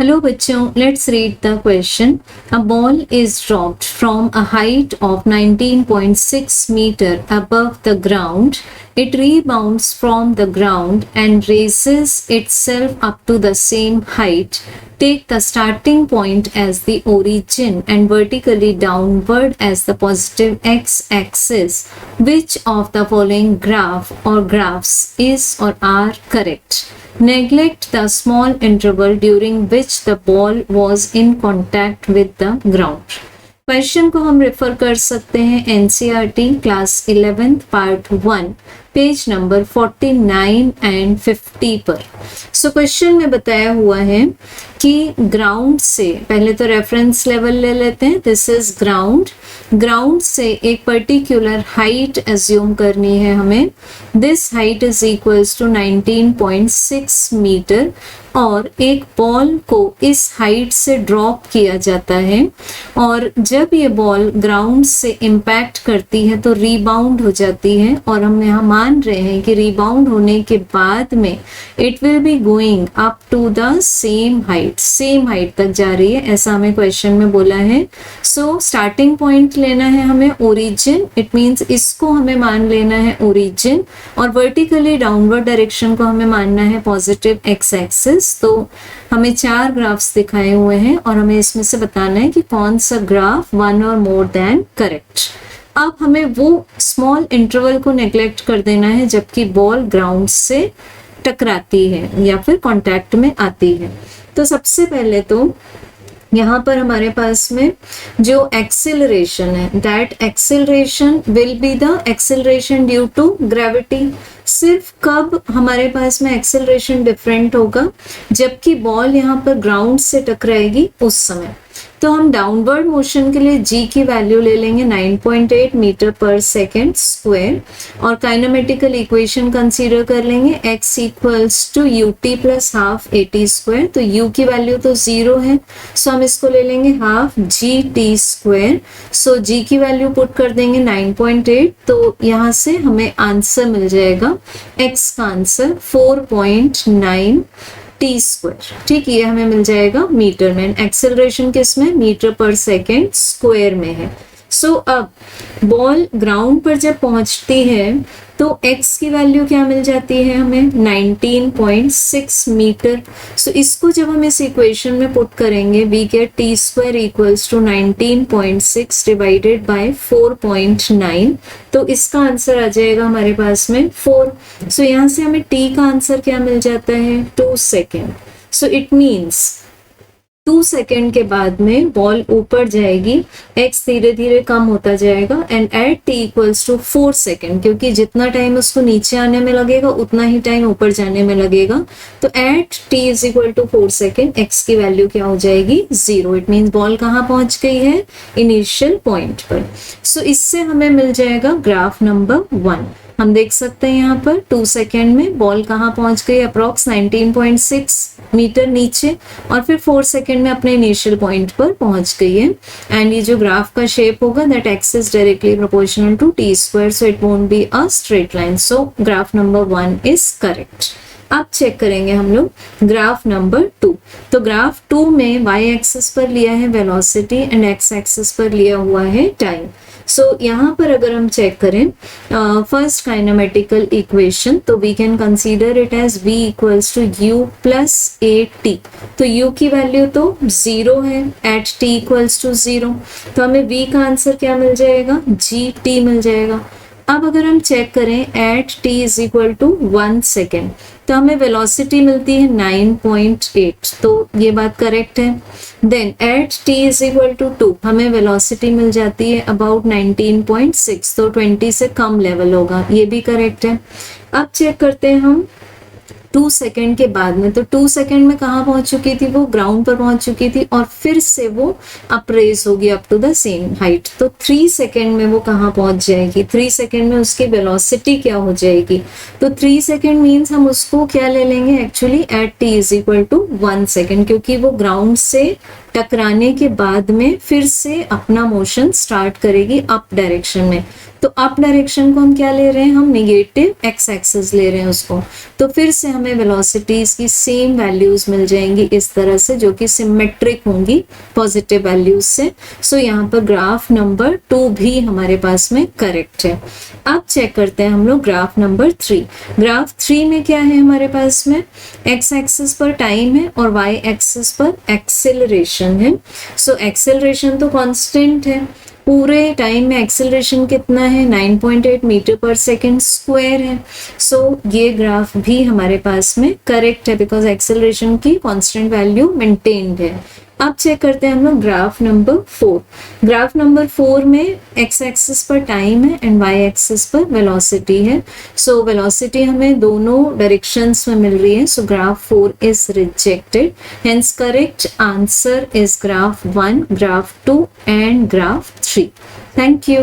Hello बच्चों, let's read the question. A ball is dropped from a height of 19.6 meter above the ground. It rebounds from the ground and raises itself up to the same height. Take the starting point as the origin and vertically downward as the positive x-axis. Which of the following graph or graphs is or are correct? Neglect the small interval during which the ball was in contact with the ground. Question को हम refer कर सकते हैं NCERT class 11th part 1 page number 49 and 50 पर। So question में बताया हुआ है कि ग्राउंड से, पहले तो रेफरेंस लेवल ले लेते हैं, दिस इज ग्राउंड से एक पर्टिकुलर हाइट एज्यूम करनी है हमें। This height is equals to 19.6 metre और एक बॉल को इस हाइट से ड्रॉप किया जाता है और जब ये बॉल ग्राउंड से इम्पैक्ट करती है तो रीबाउंड हो जाती है और हम यहाँ मान रहे हैं कि रीबाउंड होने के बाद में it will be going up to the same height तक जा रही है, ऐसा हमें क्वेश्चन में बोला है। सो स्टार्टिंग पॉइंट लेना है हमें ओरिजिन, इट मीन्स इसको हमें मान लेना है ओरिजिन और वर्टिकली डाउनवर्ड डायरेक्शन को हमें मानना है पॉजिटिव एक्स एक्सिस। तो हमें 4 ग्राफ्स दिखाए हुए हैं और हमें इसमें से बताना है कि कौन सा ग्राफ वन और मोर देन करेक्ट। अब हमें वो स्मॉल इंटरवल को नेग्लेक्ट कर देना है जबकि बॉल ग्राउंड से टकराती है या फिर कांटेक्ट में आती है। तो सबसे पहले तो यहाँ पर हमारे पास में जो एक्सेलरेशन है, that acceleration will be the acceleration due to gravity. सिर्फ कब हमारे पास में एक्सेलरेशन डिफरेंट होगा, जबकि बॉल यहाँ पर ग्राउंड से टकराएगी उस समय। तो हम डाउनवर्ड मोशन के लिए g की वैल्यू ले लेंगे 9.8 मीटर पर सेकेंड स्क्वायर और काइनेमेटिकल इक्वेशन कंसीडर कर लेंगे x equals to ut plus half at square. तो u की वैल्यू तो 0 है, सो हम इसको ले लेंगे half gt square. So g की वैल्यू पुट कर देंगे 9.8, तो यहाँ से हमें आंसर मिल जाएगा x का आंसर 4.9 टी स्क्वायर। ठीक, ये हमें मिल जाएगा मीटर में। एक्सेलरेशन किस में, मीटर पर सेकेंड स्क्वायर में है। सो अब बॉल ग्राउंड पर जब पहुंचती है तो x की वैल्यू क्या मिल जाती है हमें 19.6 मीटर। सो इसको जब हम इस इक्वेशन में पुट करेंगे we get T square equals to 19.6 divided by 4.9। तो इसका आंसर आ जाएगा हमारे पास में 4। सो यहाँ से हमें t का आंसर क्या मिल जाता है 2 second. So it means 2 second के बाद में बॉल ऊपर जाएगी, x धीरे धीरे कम होता जाएगा and at t equals to 4 second, क्योंकि जितना टाइम उसको नीचे आने में लगेगा उतना ही टाइम ऊपर जाने में लगेगा। तो at t is equal to 4 second x की वैल्यू क्या हो जाएगी 0। इट मीन्स बॉल कहाँ पहुंच गई है, इनिशियल पॉइंट पर। सो इससे हमें मिल जाएगा ग्राफ नंबर 1। हम देख सकते हैं यहाँ पर 2 सेकेंड में बॉल कहाँ पहुंच गई, अप्रॉक्स 19.6 मीटर नीचे और फिर 4 सेकेंड में अपने इनिशियल पॉइंट पर पहुंच गई है। एंड ये जो ग्राफ का शेप होगा that X is directly proportional to T square, so it won't be a straight line. So graph number 1 is correct. अब चेक करेंगे हम लोग ग्राफ नंबर 2। तो ग्राफ 2 में y एक्सिस पर लिया है वेलोसिटी एंड x एक्सिस पर लिया हुआ है टाइम। सो यहाँ पर अगर हम चेक करें फर्स्ट काइनेमेटिकल इक्वेशन, तो we can consider it as v equals to u plus at। तो u की वैल्यू तो 0 है एट t इक्वल्स टू 0, तो हमें v का आंसर क्या मिल जाएगा gt मिल जाएगा। अब अगर हम चेक करें at t is equal to 1 second, तो हमें वेलोसिटी मिलती है 9.8, तो ये बात करेक्ट है। Then at t is equal to 2 हमें वेलोसिटी मिल जाती है अबाउट 19.6, तो 20 से कम लेवल होगा, ये भी करेक्ट है। अब चेक करते हैं हम 2 सेकेंड के बाद में, तो 2 सेकेंड में कहाँ पहुंच चुकी थी, वो ग्राउंड पर पहुंच चुकी थी और फिर से वो अप्रेस होगी up to the same height. तो 3 सेकेंड में वो कहाँ पहुंच जाएगी, 3 सेकेंड में उसकी वेलोसिटी क्या हो जाएगी। तो 3 सेकेंड मीन्स हम उसको क्या ले लेंगे actually at t is equal to 1 second, क्योंकि वो ग्राउंड से टकराने के बाद में फिर से अपना मोशन स्टार्ट करेगी अप डायरेक्शन में। तो अप डायरेक्शन को हम क्या ले रहे हैं, हम नेगेटिव एक्स एक्सिस ले रहे हैं उसको, तो फिर से हमें वेलोसिटीज की सेम वैल्यूज मिल जाएंगी इस तरह से, जो कि सिमेट्रिक होंगी पॉजिटिव वैल्यूज से। सो यहाँ पर ग्राफ नंबर 2 भी हमारे पास में करेक्ट है। अब चेक करते हैं हम लोग ग्राफ नंबर 3। ग्राफ 3 में क्या है हमारे पास में, एक्स एक्सिस पर टाइम है और वाई एक्सिस पर एक्सेलरेशन है। सो एक्सेलरेशन तो कांस्टेंट है, पूरे टाइम में एक्सेलरेशन कितना है, 9.8 मीटर पर सेकेंड स्क्वायर है। सो ये ग्राफ भी हमारे पास में करेक्ट है, बिकॉज एक्सेलरेशन की कांस्टेंट वैल्यू मेंटेन्ड है। अब चेक करते हैं हम लोग ग्राफ नंबर 4। ग्राफ नंबर 4 में एक्स एक्सिस पर टाइम है एंड वाई एक्सिस पर वेलोसिटी है। सो वेलोसिटी हमें दोनों डायरेक्शंस में मिल रही है, सो graph 4 is rejected. Hence correct answer is graph 1, graph 2 and graph 3। Thank you.